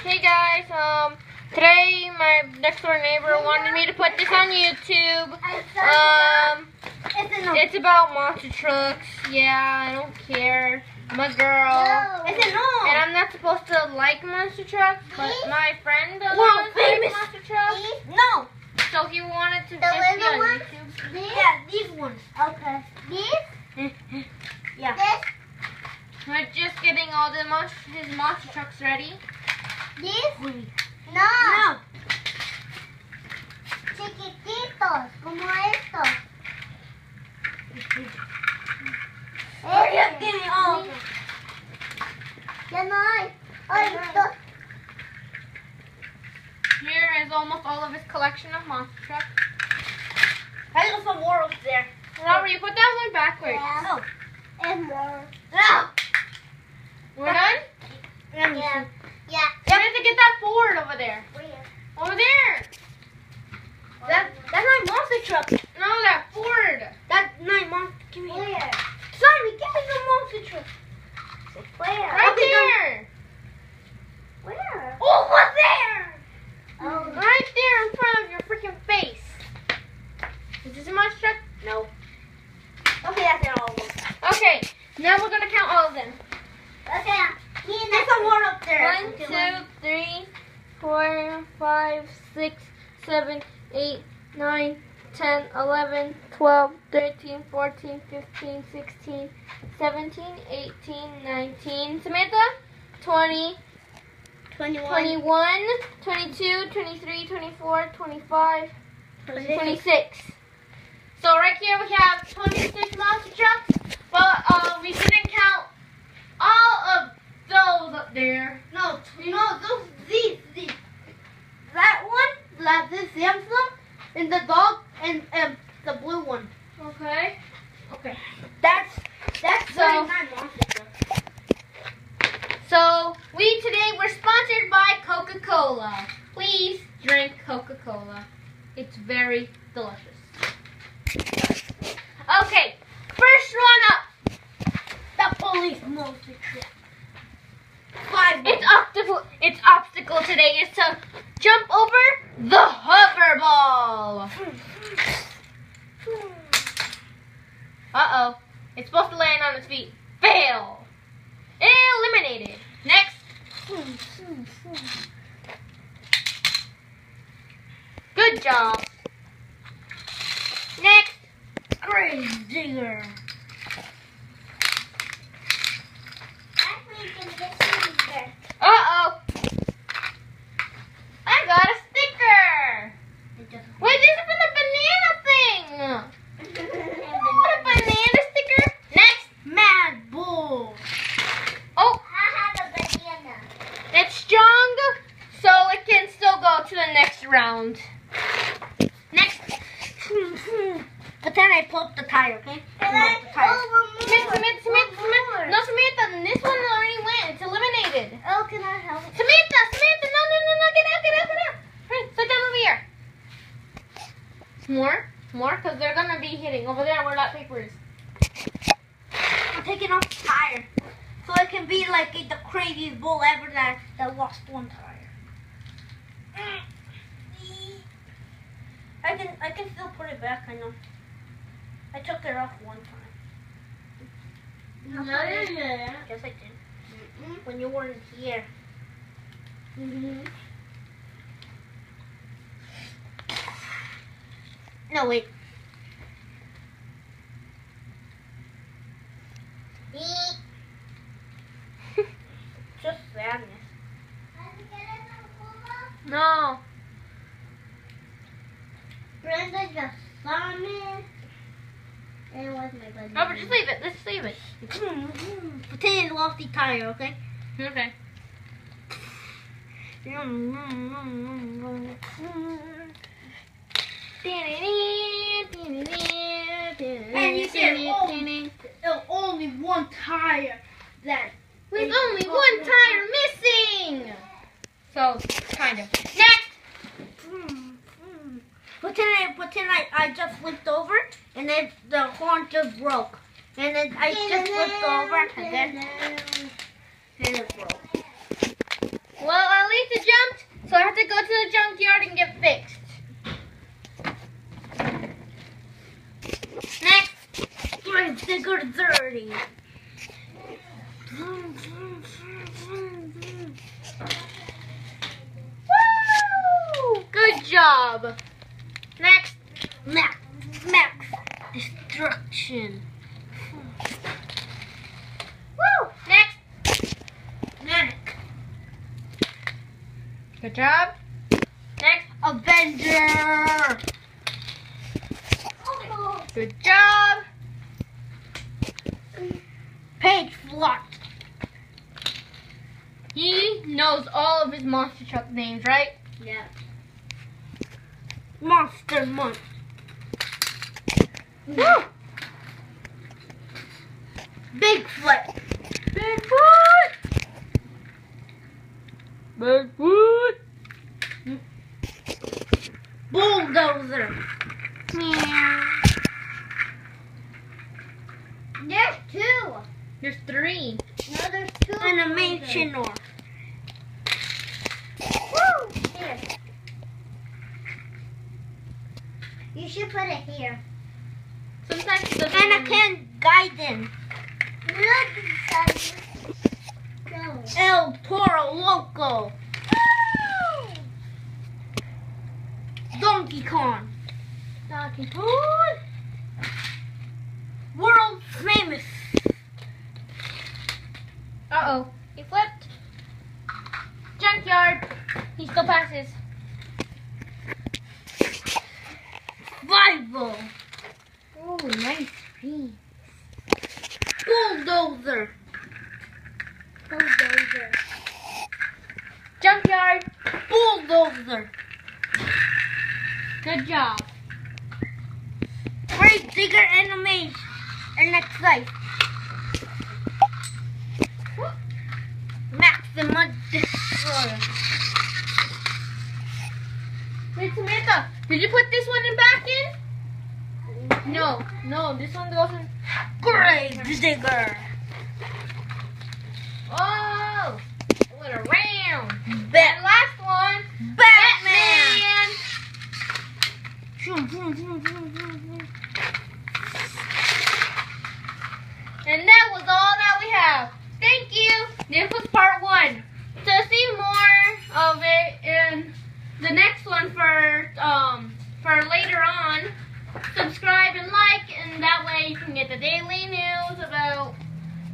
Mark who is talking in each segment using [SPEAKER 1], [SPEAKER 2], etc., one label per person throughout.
[SPEAKER 1] Hey guys, today my next door neighbor wanted me to put this on YouTube. It's about monster trucks. Yeah, I don't care. I'm a girl. And I'm not supposed to like monster trucks, but my friend likes monster trucks.
[SPEAKER 2] No.
[SPEAKER 1] So he wanted to
[SPEAKER 2] The
[SPEAKER 1] just be
[SPEAKER 2] little
[SPEAKER 1] on
[SPEAKER 2] ones?
[SPEAKER 1] YouTube.
[SPEAKER 2] Yeah, these ones. Okay. These? Yeah. This?
[SPEAKER 1] We're just getting all the his monster trucks ready.
[SPEAKER 2] These? No. Chiquititos, como estos.
[SPEAKER 1] Ya tiene all.
[SPEAKER 2] Ya no hay. Ay, dos.
[SPEAKER 1] Here is almost all of his collection of monster trucks.
[SPEAKER 2] I got some more up there.
[SPEAKER 1] Robert, you put that one backwards.
[SPEAKER 2] Yeah.
[SPEAKER 1] Oh.
[SPEAKER 2] And more.
[SPEAKER 1] No. We're done?
[SPEAKER 2] Yeah. Yeah.
[SPEAKER 1] You have to get that forward over there.
[SPEAKER 2] Where?
[SPEAKER 1] Over there.
[SPEAKER 2] That's my monster truck.
[SPEAKER 1] No, that Ford.
[SPEAKER 2] That's my monster. Give me. Where? Sorry, give me the monster truck. Where?
[SPEAKER 1] Right there.
[SPEAKER 2] Where?
[SPEAKER 1] Over there.
[SPEAKER 2] Oh.
[SPEAKER 1] Right there in front of your freaking face. Is this a monster truck? No.
[SPEAKER 2] Okay, that's it all.
[SPEAKER 1] Okay, now we're going to count all of them.
[SPEAKER 2] Okay. There's some more up there.
[SPEAKER 1] 1, 2, 3, 4, 5, 6, 7, 8, 9, 10, 11, 12, 13, 14, 15, 16, 17, 18, 19. Samantha? 20, 21, 22, 23, 24, 25, 26. So right here we have 26 monster trucks, but we didn't count all of those up there.
[SPEAKER 2] No, these. That one, this Samsung, and the dog, and the blue one.
[SPEAKER 1] Okay.
[SPEAKER 2] Okay. That's
[SPEAKER 1] So-
[SPEAKER 2] 39 monster trucks.
[SPEAKER 1] So we today were sponsored by Coca-Cola. Please drink Coca-Cola. It's very delicious. Okay, first one up.
[SPEAKER 2] The police monster truck.
[SPEAKER 1] Its obstacle today is to jump over the hover ball. Uh-oh. It's supposed to land on its feet. Fail. Eliminated. Next. Good job. Next.
[SPEAKER 2] Grave digger.
[SPEAKER 1] Uh-oh. I got a sticker. Wait, this is for the banana thing. What a banana sticker. Next.
[SPEAKER 2] Mad Bull.
[SPEAKER 1] Oh,
[SPEAKER 2] I have a banana.
[SPEAKER 1] it's strong, so it can still go to the next round. Next.
[SPEAKER 2] But then I pull up the tire, okay?
[SPEAKER 1] Samantha. No, Samantha, this one already went. It's eliminated.
[SPEAKER 2] Oh, can I help?
[SPEAKER 1] Samantha, no, get out. Hey, sit down over here. More, because they're going to be hitting over there where that paper is.
[SPEAKER 2] I'm taking off the tire. So it can be like the craziest bull ever that lost one tire. I can still put it back, I know. I took it off one time. Yes, I did. When you weren't here. No, wait. Just sadness.
[SPEAKER 1] No.
[SPEAKER 2] Brenda just saw me. And what's my buddy?
[SPEAKER 1] Robert, just leave it. Let's leave it.
[SPEAKER 2] Pretend you lost the tire, okay?
[SPEAKER 1] Okay.
[SPEAKER 2] And you said only one tire that
[SPEAKER 1] with only one tire missing. So, kind of. Next.
[SPEAKER 2] Pretend I just flipped over and then the horn just broke. And then I just flipped over and then it broke.
[SPEAKER 1] Well, at least
[SPEAKER 2] Kitty.
[SPEAKER 1] Woo! Good job. Next.
[SPEAKER 2] Max Destruction.
[SPEAKER 1] Woo! Next.
[SPEAKER 2] Manic.
[SPEAKER 1] Good job. Next.
[SPEAKER 2] Avenger.
[SPEAKER 1] Good job.
[SPEAKER 2] Page Flot.
[SPEAKER 1] He knows all of his monster truck names, right?
[SPEAKER 2] Yeah. Monster Month.
[SPEAKER 1] Woo!
[SPEAKER 2] Bigfoot.
[SPEAKER 1] Bigfoot! Bigfoot!
[SPEAKER 2] Bulldozer.
[SPEAKER 1] Meow.
[SPEAKER 2] There's two.
[SPEAKER 1] There's 3.
[SPEAKER 2] No, there's two. Animation or. Woo! Here. You should put it here.
[SPEAKER 1] Sometimes it doesn't
[SPEAKER 2] Anakin Gaiden. El Toro Loco. Donkey Kong.
[SPEAKER 1] Donkey Kong.
[SPEAKER 2] World famous.
[SPEAKER 1] Uh-oh. He flipped. Junkyard. He still passes.
[SPEAKER 2] Survival.
[SPEAKER 1] Oh, nice screen.
[SPEAKER 2] Bulldozer.
[SPEAKER 1] Bulldozer. Junkyard.
[SPEAKER 2] Bulldozer.
[SPEAKER 1] Good job.
[SPEAKER 2] Great Digger Animation. And next life. Maximum Destroyer.
[SPEAKER 1] Wait, Samantha, did you put this one in back in? No, this one goes in.
[SPEAKER 2] Great Digger.
[SPEAKER 1] Oh, it went around. And
[SPEAKER 2] Bat-
[SPEAKER 1] last one,
[SPEAKER 2] Batman.
[SPEAKER 1] And that was all that we have. Thank you. This was part 1. To see more of it in the next one for later on, subscribe and like, and that way you can get the daily news about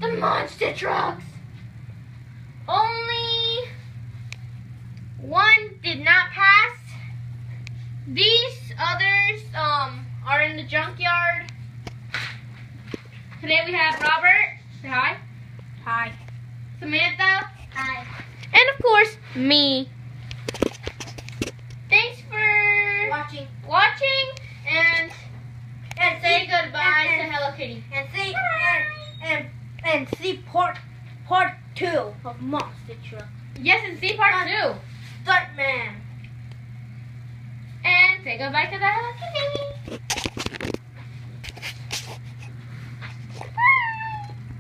[SPEAKER 1] the monster trucks. Only one did not pass. These others are in the junkyard. Today we have Robert. Say hi.
[SPEAKER 2] Hi.
[SPEAKER 1] Samantha.
[SPEAKER 2] Hi.
[SPEAKER 1] And of course, me. Thanks for
[SPEAKER 2] Watching
[SPEAKER 1] and say goodbye to Hello Kitty.
[SPEAKER 2] And see part 2 of Monster Truck.
[SPEAKER 1] Yes, and see part 2.
[SPEAKER 2] Stuntman.
[SPEAKER 1] And say goodbye to the Hello Kitty.